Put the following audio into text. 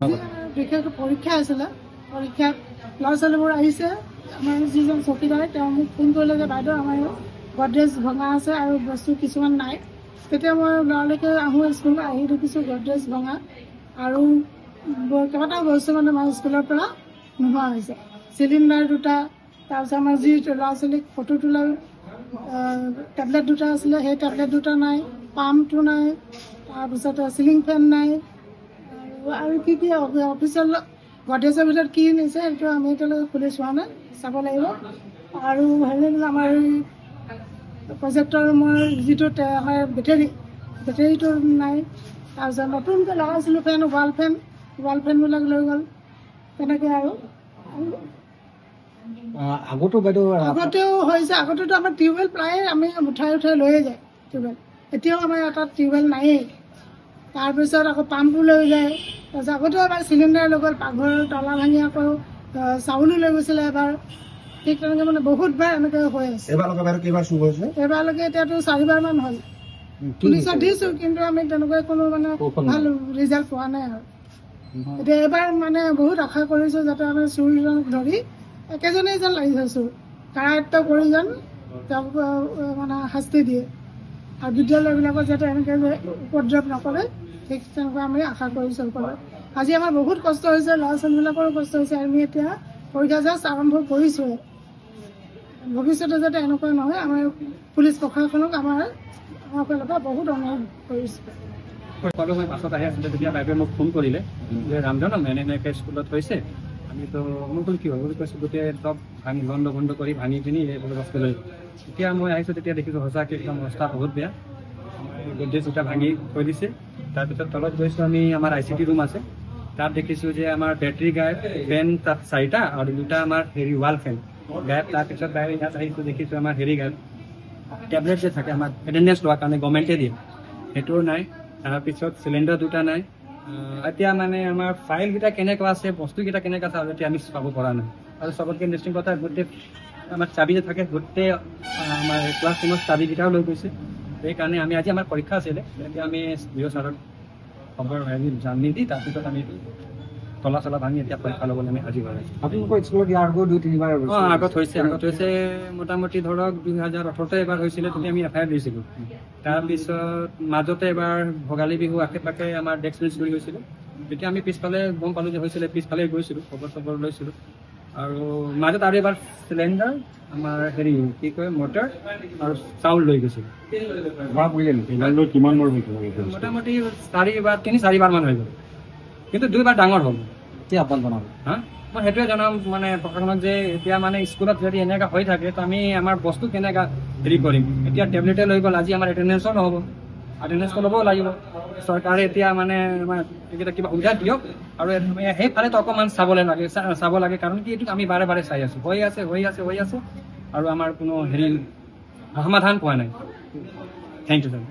বিশেষ পৰীক্ষা আছিলে পৰীক্ষাত ল'ৰা ছোৱালীবোৰ আহিছে আমাৰ যিজন চকীদাৰ তেওঁ মোক ফোন কৰিলে যে বাইদেউ আমাৰ গডৰেজ ভঙা আছে আৰু বস্তু কিছুমান নাই তেতিয়া মই ল'ৰালৈকে আহোঁ স্কুল আহি দেখিছোঁ গডৰেজ ভঙা আৰু কেইবাটাও বস্তু মানে আমাৰ স্কুলৰ পৰা নোহোৱা হৈছে চিলিণ্ডাৰ দুটা তাৰপিছত আমাৰ যি ল'ৰা ছোৱালীক ফটো তোলাৰ টেবলেট দুটা আছিলে সেই টেবলেট দুটা নাই পাম্পটো নাই তাৰপিছত চিলিং ফেন নাই আৰু কি কি অফিচিয়েল গডৰেজৰ ভিতৰত কি নিছে সেইটো আমি এতিয়ালৈকে খুলি চোৱা নাই চাব লাগিব আৰু হেৰি আমাৰ প্ৰজেক্টৰ ৰুমৰ যিটো আমাৰ বেটেৰীটো নাই তাৰপিছত নতুনকৈ লগাইছিলোঁ ফেন ৱাল ফেনবিলাক লৈ গ'ল তেনেকৈ আৰু আগতেও হৈছে আগতেতো আমাৰ টিউবৱেল প্ৰায়ে আমি উঠাই লৈয়ে যায় টিউবৱেল এতিয়াও আমাৰ এটা টিউবৱেল নায়েই তাৰপিছত আকৌ পাম্পো লৈ যায় তাৰপিছত আগতেও এবাৰ চিলিণ্ডাৰ লৈ গ'ল পাকঘৰৰ তলা ভাঙি আকৌ চাউলো লৈ গৈছিলে এবাৰ ঠিক তেনেকৈ মানে বহুতবাৰ এনেকৈ হৈ আছে এইবাৰলৈকে এতিয়াতো 4বাৰমান হ'ল পুলিচত দিছোঁ কিন্তু আমি তেনেকৈ কোনো মানে ভাল ৰিজাল্ট পোৱা নাই আৰু এতিয়া এইবাৰ মানে বহুত আশা কৰিছোঁ যাতে আমি চোৰজনক ধৰি একেজনেই যেন লাগিছে চোৰ কাৰায়ত্ব কৰি যেন তেওঁক মানে শাস্তি দিয়ে আৰু বিদ্যালয়বিলাকত যাতে এনেকৈ উপদ্ৰৱ নকৰে ঠিক তেনেকুৱা আমি আশা কৰিছোঁ সকলোৱে আজি আমাৰ বহুত কষ্ট হৈছে ল'ৰা ছোৱালীবিলাকৰো কষ্ট হৈছে আমি এতিয়া পৰীক্ষা জাষ্ট আৰম্ভ কৰিছোঁহে ভৱিষ্যতে যাতে এনেকুৱা নহয় আমাৰ পুলিচ প্ৰশাসনক আমাৰ ফালৰ পৰা বহুত অনুৰোধ কৰিছোঁ মই বাছত আহি আছিলোঁ তেতিয়া বাইদেৱে মোক ফোন কৰিলে যে ৰামধনম এনেকৈ স্কুলত হৈছে আমিতো মোক কি হ'ল বুলি কৈছোঁ গোটেই চব ভাঙি বন্ধ কৰি ভাঙি পিনি এই বস্তু লৈ তেতিয়া মই আহিছোঁ তেতিয়া দেখিছোঁ সঁচাকৈ একদম অৱস্থা বহুত বেয়া গডৰেজ দুটা ভাঙি থৈ দিছে তাৰপিছত তলত গৈছোঁ আমি আমাৰ ICT ৰুম আছে তাত দেখিছোঁ যে আমাৰ বেটাৰী গায়ব ফেন তাত 4টা আৰু দুটা আমাৰ হেৰি ৱাল ফেন গায়ব তাৰপিছত বাইৰে ইয়াত আহিছোঁ দেখিছোঁ আমাৰ হেৰি গায়ব টেবলেট যে থাকে আমাৰ এটেণ্ডেঞ্চ লোৱাৰ কাৰণে গভৰ্ণমেণ্টে দিয়ে সেইটোও নাই তাৰপিছত চিলিণ্ডাৰ দুটা নাই এতিয়া মানে আমাৰ ফাইলকেইটা কেনেকুৱা আছে বস্তুকেইটা কেনেকুৱা আছে আৰু এতিয়া আমি পাব পৰা নাই আৰু চবতকৈ ইণ্টাৰেষ্টিং কথা গোটেই আমাৰ চাবি যে থাকে গোটেই আমাৰ ক্লাছৰুমৰ চাবিকেইটাও লৈ গৈছে সেইকাৰণে আমি আজি আমাৰ পৰীক্ষা আছিলে এতিয়া আমি বিঅ ছাৰক খবৰ জানি দি তাৰপিছত আমি তলা চলা ভাঙি এতিয়া পৰীক্ষা ল'বলৈ আমি সাজি হৈ আছোঁ আপোনালোকৰ স্কুলত ইয়াৰ আগত 2-3বাৰ আগত হৈছে মোটামুটি ধৰক 2018 এবাৰ হৈছিলে তেতিয়া আমি FIR দিছিলোঁ তাৰপিছত মাজতে এবাৰ ভোগালী বিহু আশে পাশে আমাৰ ডেস্ক বেঞ্চ চুৰি হৈছিলে তেতিয়া আমি পিছফালে গম পালোঁ যে হৈছিলে পিছফালে গৈছিলোঁ খবৰ লৈছিলোঁ আৰু মাজত আৰু এবাৰ চিলিণ্ডাৰ আমাৰ হেৰি কি কয় মটৰ আৰু চাউল লৈ গৈছিল মোটামুটি 3-4বাৰমান হৈ গ'ল কিন্তু 2বাৰ ডাঙৰ হ'ল কি আহ্বান জনাব মই সেইটোৱে জনাম মানে প্ৰশাসনক যে এতিয়া মানে স্কুলত যদি এনেকুৱা হৈ থাকে তো আমি আমাৰ বস্তু কেনেকুৱা হেৰি কৰিম এতিয়া টেবলেটে লৈ গ'ল আজি আমাৰ এটেণ্ডেঞ্চো নহ'ব এটেণ্ডেঞ্চটো ল'বও লাগিব চৰকাৰে এতিয়া মানে আমাৰ এইকেইটা কিবা সুবিধা দিয়ক আৰু সেইফালেতো অকণমান চাব লাগে কাৰণ কি এইটো আমি বাৰে বাৰে চাই আছোঁ হৈ আছে আৰু আমাৰ কোনো হেৰি সমাধান পোৱা নাই থেংক ইউ ছাৰ